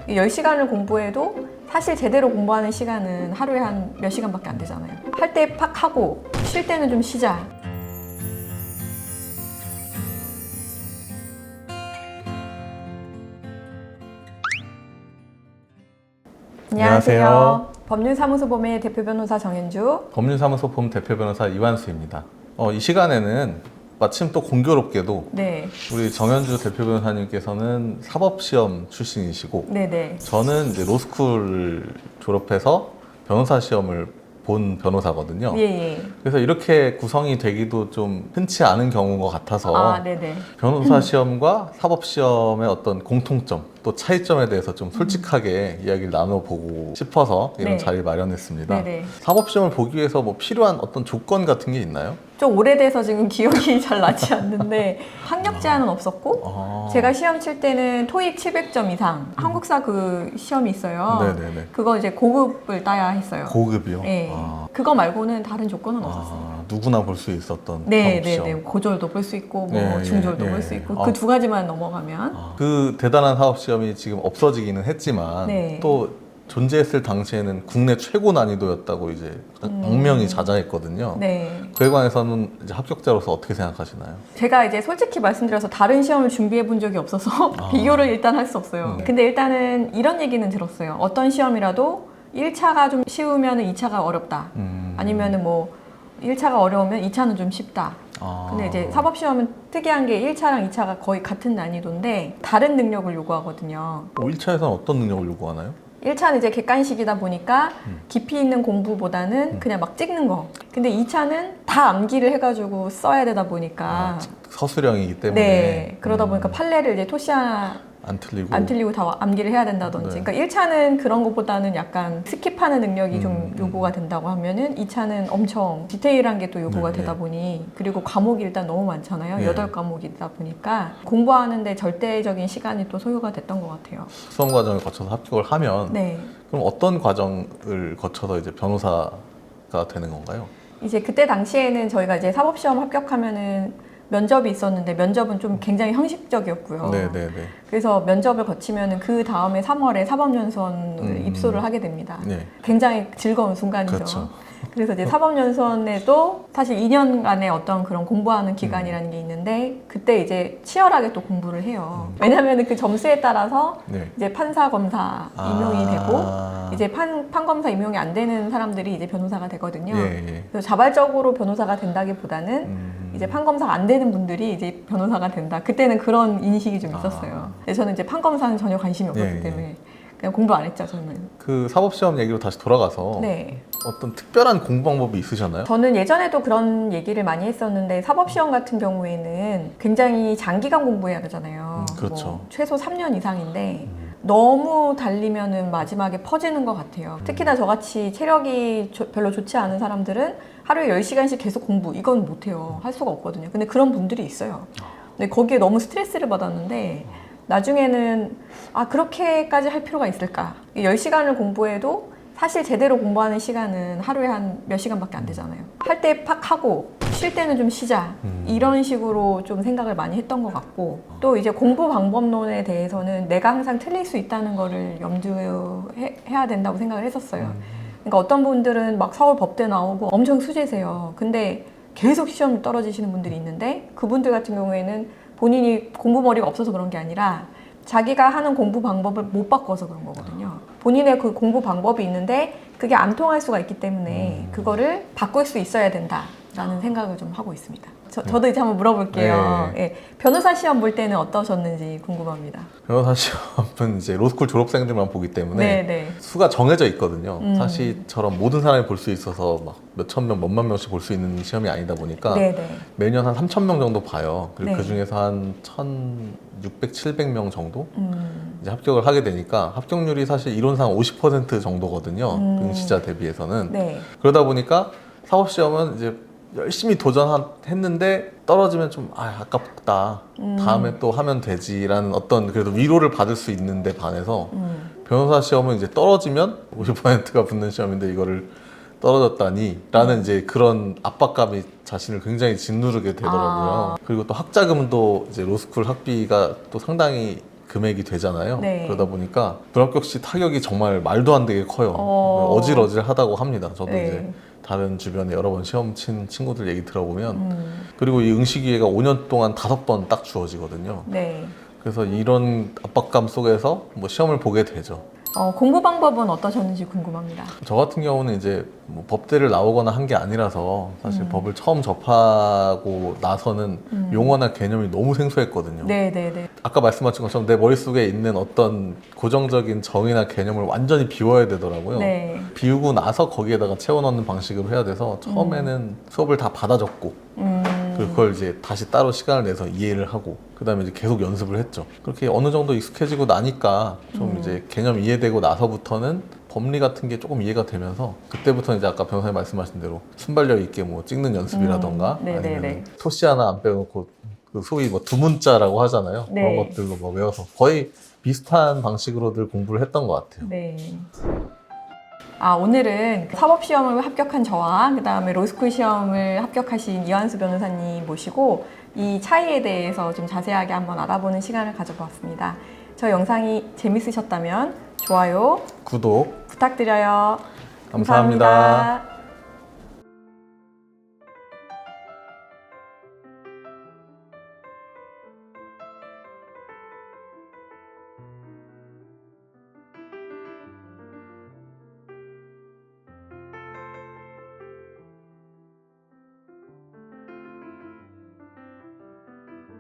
10시간을 공부해도 사실 제대로 공부하는 시간은 하루에 한 몇 시간밖에 안 되잖아요. 할 때 팍 하고 쉴 때는 좀 쉬자. 안녕하세요. 법률사무소 봄의 대표 변호사 정현주. 법률사무소 봄 대표 변호사 이완수입니다. 이 시간에는 마침 또 공교롭게도 네. 우리 정현주 대표 변호사님께서는 사법시험 출신이시고 네네. 저는 이제 로스쿨을 졸업해서 변호사 시험을 본 변호사거든요. 예. 그래서 이렇게 구성이 되기도 좀 흔치 않은 경우인 것 같아서 네네. 변호사 시험과 사법 시험의 어떤 공통점 또 차이점에 대해서 좀 솔직하게 이야기를 나눠보고 싶어서 이런 네. 자리를 마련했습니다. 네네. 사법 시험을 보기 위해서 뭐 필요한 어떤 조건 같은 게 있나요? 좀 오래돼서 지금 기억이 잘 나지 않는데 학력 제한은 없었고 제가 시험 칠 때는 토익 700점 이상 한국사 그 시험이 있어요. 네네네. 그거 이제 고급을 따야 했어요. 고급이요? 네. 그거 말고는 다른 조건은 없었어요. 누구나 볼 수 있었던 네네네. 사법시험. 고졸도 볼 수 있고 뭐 네, 중졸도 예, 볼 예. 수 있고 그 두 가지만 넘어가면 그 대단한 사법시험이 지금 없어지기는 했지만 네. 또 존재했을 당시에는 국내 최고 난이도였다고 이제 악명이 자자했거든요. 네. 그에 관해서는 이제 합격자로서 어떻게 생각하시나요? 제가 이제 솔직히 말씀드려서 다른 시험을 준비해 본 적이 없어서 비교를 일단 할 수 없어요. 근데 일단은 이런 얘기는 들었어요. 어떤 시험이라도 1차가 좀 쉬우면 2차가 어렵다. 아니면은 뭐 1차가 어려우면 2차는 좀 쉽다. 근데 이제 사법시험은 특이한 게 1차랑 2차가 거의 같은 난이도인데 다른 능력을 요구하거든요. 1차에서는 어떤 능력을 요구하나요? 1차는 이제 객관식이다 보니까 깊이 있는 공부보다는 그냥 막 찍는 거. 근데 2차는 다 암기를 해가지고 써야 되다 보니까 서술형이기 때문에 네. 그러다 보니까 판례를 이제 토시아 안 틀리고 다 암기를 해야 된다든지. 네. 그러니까 1차는 그런 것보다는 약간 스킵하는 능력이 좀 요구가 된다고 하면은 2차는 엄청 디테일한 게 또 요구가 네, 되다 네. 보니 그리고 과목이 일단 너무 많잖아요. 네. 8과목이다 보니까 공부하는데 절대적인 시간이 또 소요가 됐던 것 같아요. 수험 과정을 거쳐서 합격을 하면 네. 그럼 어떤 과정을 거쳐서 이제 변호사가 되는 건가요? 이제 그때 당시에는 저희가 이제 사법시험 합격하면은 면접이 있었는데 면접은 좀 굉장히 형식적이었고요. 네네네. 그래서 면접을 거치면은 그 다음에 3월에 사법연수원을 입소를 하게 됩니다. 네. 굉장히 즐거운 순간이죠. 그렇죠. 그래서 이제 사법연수원에도 사실 2년간의 어떤 그런 공부하는 기간이라는 게 있는데 그때 이제 치열하게 또 공부를 해요. 왜냐하면 그 점수에 따라서 네. 이제 판사 검사 임용이 되고 아. 이제 판검사 임용이 안 되는 사람들이 이제 변호사가 되거든요. 예. 그래서 자발적으로 변호사가 된다기보다는 이제 판검사가 안 되는 분들이 이제 변호사가 된다. 그때는 그런 인식이 좀 있었어요. 근데 저는 이제 판검사는 전혀 관심이 없었기 예, 예. 때문에 그냥 공부 안 했죠, 저는. 그 사법시험 얘기로 다시 돌아가서 네. 어떤 특별한 공부 방법이 있으셨나요? 저는 예전에도 그런 얘기를 많이 했었는데 사법시험 같은 경우에는 굉장히 장기간 공부해야 되잖아요. 그렇죠. 뭐 최소 3년 이상인데 너무 달리면은 마지막에 퍼지는 것 같아요. 특히나 저같이 체력이 별로 좋지 않은 사람들은 하루에 10시간씩 계속 공부 이건 못해요. 할 수가 없거든요. 근데 그런 분들이 있어요. 근데 거기에 너무 스트레스를 받았는데 나중에는 그렇게까지 할 필요가 있을까? 10시간을 공부해도 사실 제대로 공부하는 시간은 하루에 한 몇 시간밖에 안 되잖아요. 할 때 팍 하고 쉴 때는 좀 쉬자. 이런 식으로 좀 생각을 많이 했던 것 같고 또 이제 공부 방법론에 대해서는 내가 항상 틀릴 수 있다는 거를 염두해야 된다고 생각을 했었어요. 그러니까 어떤 분들은 막 서울 법대 나오고 엄청 수재세요. 근데 계속 시험 떨어지시는 분들이 있는데 그분들 같은 경우에는 본인이 공부 머리가 없어서 그런 게 아니라 자기가 하는 공부 방법을 못 바꿔서 그런 거거든요. 본인의 그 공부 방법이 있는데 그게 안 통할 수가 있기 때문에 그거를 바꿀 수 있어야 된다라는 생각을 좀 하고 있습니다. 저도 이제 한번 물어볼게요. 네. 예, 변호사 시험 볼 때는 어떠셨는지 궁금합니다. 변호사 시험은 이제 로스쿨 졸업생들만 보기 때문에 네. 수가 정해져 있거든요. 사실처럼 모든 사람이 볼 수 있어서 막 몇천 명, 몇만 명씩 볼 수 있는 시험이 아니다 보니까 네네. 매년 한 3,000명 정도 봐요. 그리고 네. 그 중에서 한 1,600, 700명 정도 이제 합격을 하게 되니까 합격률이 사실 이론상 50% 정도거든요. 응시자 대비해서는. 네. 그러다 보니까 사법시험은 이제 열심히 도전했는데 떨어지면 좀 아깝다. 다음에 또 하면 되지라는 어떤 그래도 위로를 받을 수 있는데 반해서 변호사 시험은 이제 떨어지면 50%가 붙는 시험인데 이거를 떨어졌다니 라는 이제 그런 압박감이 자신을 굉장히 짓누르게 되더라고요. 그리고 또 학자금도 이제 로스쿨 학비가 또 상당히 금액이 되잖아요. 네. 그러다 보니까 불합격시 타격이 정말 말도 안 되게 커요. 어질어질하다고 합니다. 저도 네. 이제 다른 주변에 여러 번 시험 친 친구들 얘기 들어보면 그리고 이 응시기회가 5년 동안 5번 딱 주어지거든요. 네. 그래서 이런 압박감 속에서 뭐 시험을 보게 되죠. 공부 방법은 어떠셨는지 궁금합니다. 저 같은 경우는 이제 뭐 법대를 나오거나 한 게 아니라서 사실 법을 처음 접하고 나서는 용어나 개념이 너무 생소했거든요. 네네네. 아까 말씀하신 것처럼 내 머릿속에 있는 어떤 고정적인 정의나 개념을 완전히 비워야 되더라고요. 네. 비우고 나서 거기에다가 채워넣는 방식으로 해야 돼서 처음에는 수업을 다 받아 적고 그리고 그걸 이제 다시 따로 시간을 내서 이해를 하고 그 다음에 이제 계속 연습을 했죠. 그렇게 어느 정도 익숙해지고 나니까 좀 이제 개념 이해되고 나서부터는 법리 같은 게 조금 이해가 되면서 그때부터는 이제 아까 변호사님 말씀하신 대로 순발력 있게 뭐 찍는 연습이라던가 네네네. 아니면 토시 하나 안 빼놓고 그 소위 뭐 두문자라고 하잖아요. 네. 그런 것들로 뭐 외워서 거의 비슷한 방식으로들 공부를 했던 것 같아요. 네. 오늘은 사법시험을 합격한 저와 그 다음에 로스쿨 시험을 합격하신 이완수 변호사님 모시고 이 차이에 대해서 좀 자세하게 한번 알아보는 시간을 가져보았습니다. 저 영상이 재밌으셨다면 좋아요, 구독 부탁드려요. 감사합니다.